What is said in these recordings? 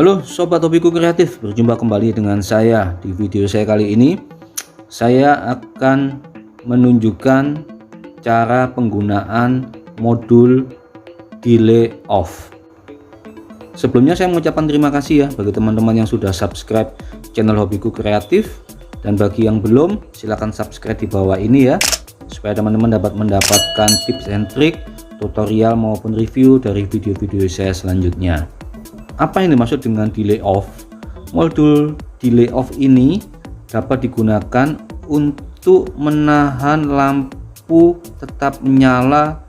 Halo Sobat Hobiku Kreatif, berjumpa kembali dengan saya. Di video saya kali ini saya akan menunjukkan cara penggunaan modul delay off. Sebelumnya saya mengucapkan terima kasih ya bagi teman-teman yang sudah subscribe channel Hobiku Kreatif, dan bagi yang belum silahkan subscribe di bawah ini ya, supaya teman-teman dapat mendapatkan tips and trik, tutorial maupun review dari video-video saya selanjutnya. Apa yang dimaksud dengan delay off? Modul delay off ini dapat digunakan untuk menahan lampu tetap menyala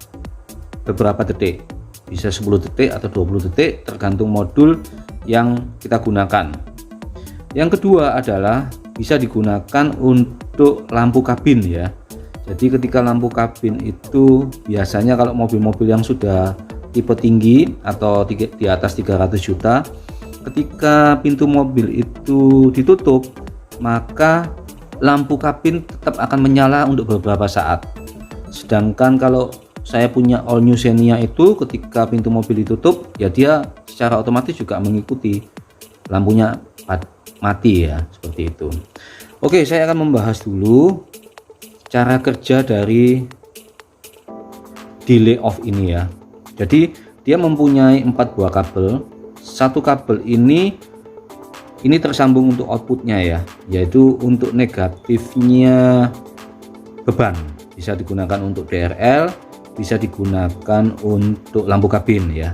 beberapa detik, bisa 10 detik atau 20 detik tergantung modul yang kita gunakan. Yang kedua adalah bisa digunakan untuk lampu kabin ya. Jadi ketika lampu kabin itu biasanya kalau mobil-mobil yang sudah tipe tinggi atau di atas 300 juta, ketika pintu mobil itu ditutup maka lampu kabin tetap akan menyala untuk beberapa saat. Sedangkan kalau saya punya all new Xenia itu ketika pintu mobil ditutup ya dia secara otomatis juga mengikuti lampunya mati ya, seperti itu. Oke, saya akan membahas dulu cara kerja dari delay off ini ya. Jadi dia mempunyai 4 buah kabel. Satu kabel ini tersambung untuk outputnya ya, yaitu untuk negatifnya beban. Bisa digunakan untuk DRL, bisa digunakan untuk lampu kabin ya.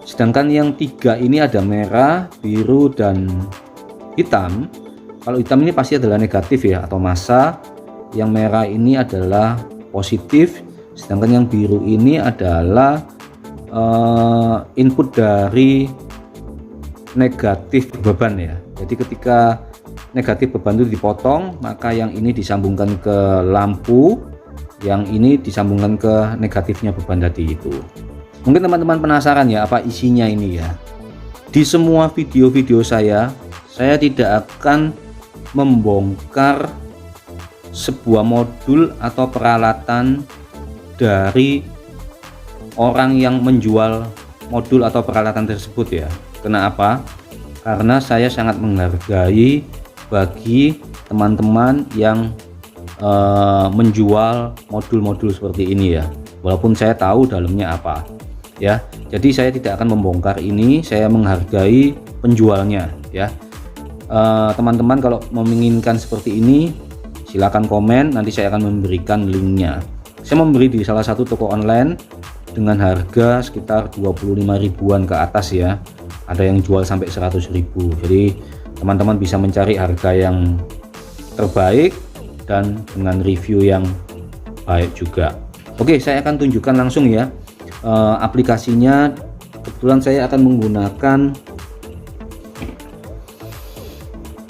Sedangkan yang 3 ini ada merah, biru, dan hitam. Kalau hitam ini pasti adalah negatif ya, atau massa. Yang merah ini adalah positif, sedangkan yang biru ini adalah input dari negatif beban ya. Jadi ketika negatif beban itu dipotong, maka yang ini disambungkan ke lampu, yang ini disambungkan ke negatifnya beban tadi itu. Mungkin teman-teman penasaran ya apa isinya ini ya. Di semua video-video saya tidak akan membongkar sebuah modul atau peralatan dari orang yang menjual modul atau peralatan tersebut ya. Kenapa? Karena saya sangat menghargai bagi teman-teman yang menjual modul-modul seperti ini ya, walaupun saya tahu dalamnya apa ya. Jadi saya tidak akan membongkar ini, saya menghargai penjualnya ya. Teman-teman kalau menginginkan seperti ini silakan komen, nanti saya akan memberikan linknya. Saya memberi di salah satu toko online dengan harga sekitar 25 ribuan ke atas ya, ada yang jual sampai 100 ribu. Jadi teman-teman bisa mencari harga yang terbaik dan dengan review yang baik juga. Oke, saya akan tunjukkan langsung ya aplikasinya. Kebetulan saya akan menggunakan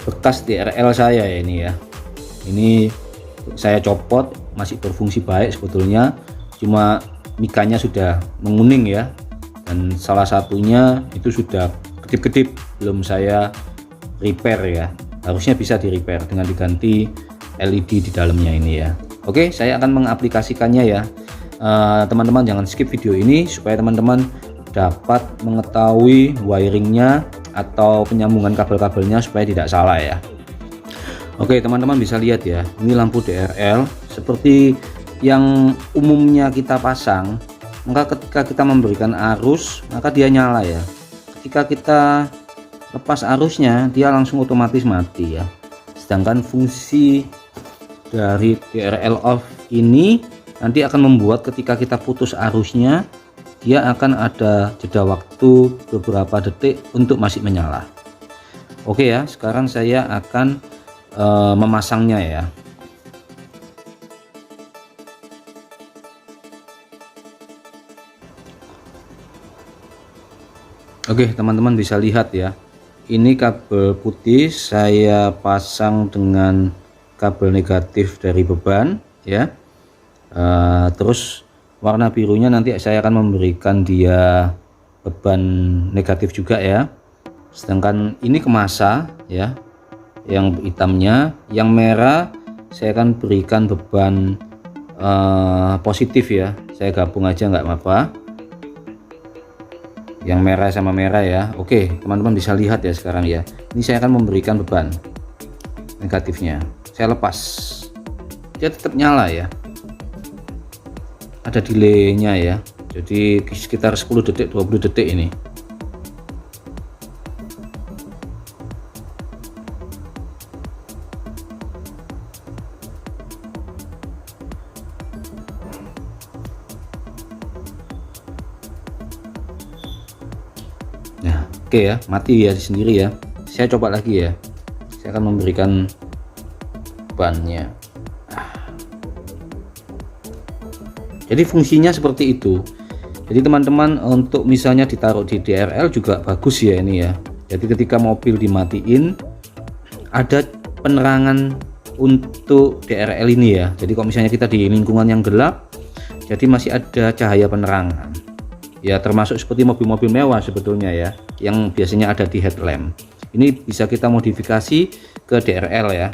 bekas DRL saya ya, ini saya copot, masih berfungsi baik sebetulnya, cuma mikanya sudah menguning ya, dan salah satunya itu sudah kedip-kedip, belum saya repair ya. Harusnya bisa di repair dengan diganti LED di dalamnya ini ya. Oke, saya akan mengaplikasikannya ya. Teman-teman jangan skip video ini supaya teman-teman dapat mengetahui wiringnya atau penyambungan kabel-kabelnya supaya tidak salah ya. Oke, teman-teman bisa lihat ya, ini lampu DRL seperti yang umumnya kita pasang. Maka ketika kita memberikan arus maka dia nyala ya. Ketika kita lepas arusnya dia langsung otomatis mati ya. Sedangkan fungsi dari DRL off ini nanti akan membuat ketika kita putus arusnya dia akan ada jeda waktu beberapa detik untuk masih menyala. Oke ya, sekarang saya akan memasangnya ya. Oke, teman-teman bisa lihat ya, ini kabel putih saya pasang dengan kabel negatif dari beban ya. Terus warna birunya nanti saya akan memberikan dia beban negatif juga ya. Sedangkan ini ke massa ya, yang hitamnya. Yang merah saya akan berikan beban positif ya, saya gabung aja nggak apa-apa. yang merah sama merah ya. Oke, teman-teman bisa lihat ya sekarang ya. Ini saya akan memberikan beban negatifnya. Saya lepas, dia tetap nyala ya, ada delaynya ya, jadi sekitar 10 detik 20 detik ini. Nah, oke ya, mati ya sendiri ya. Saya coba lagi ya. Saya akan memberikan bannya. Jadi fungsinya seperti itu. Jadi teman-teman, untuk misalnya ditaruh di DRL juga bagus ya ini ya. Jadi ketika mobil dimatiin, ada penerangan untuk DRL ini ya. Jadi kalau misalnya kita di lingkungan yang gelap, jadi masih ada cahaya penerangan. Ya, termasuk seperti mobil-mobil mewah sebetulnya ya, yang biasanya ada di headlamp. Ini bisa kita modifikasi ke DRL ya,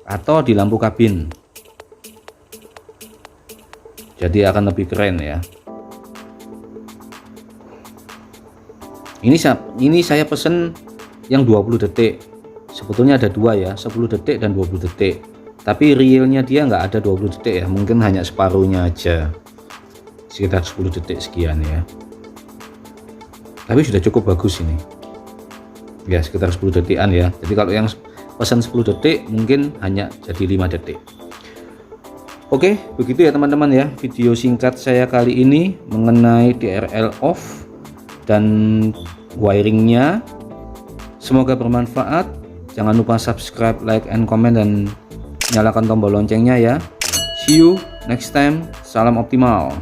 atau di lampu kabin. Jadi akan lebih keren ya. Ini saya pesen yang 20 detik. Sebetulnya ada dua ya, 10 detik dan 20 detik. Tapi realnya dia nggak ada 20 detik ya, mungkin hanya separuhnya aja, sekitar 10 detik sekian ya. Tapi sudah cukup bagus ini ya, sekitar 10 detikan ya. Jadi kalau yang pesan 10 detik mungkin hanya jadi 5 detik. Oke, begitu ya teman-teman ya, video singkat saya kali ini mengenai DRL off dan wiringnya. Semoga bermanfaat. Jangan lupa subscribe, like, and comment, dan nyalakan tombol loncengnya ya. See you next time. Salam optimal.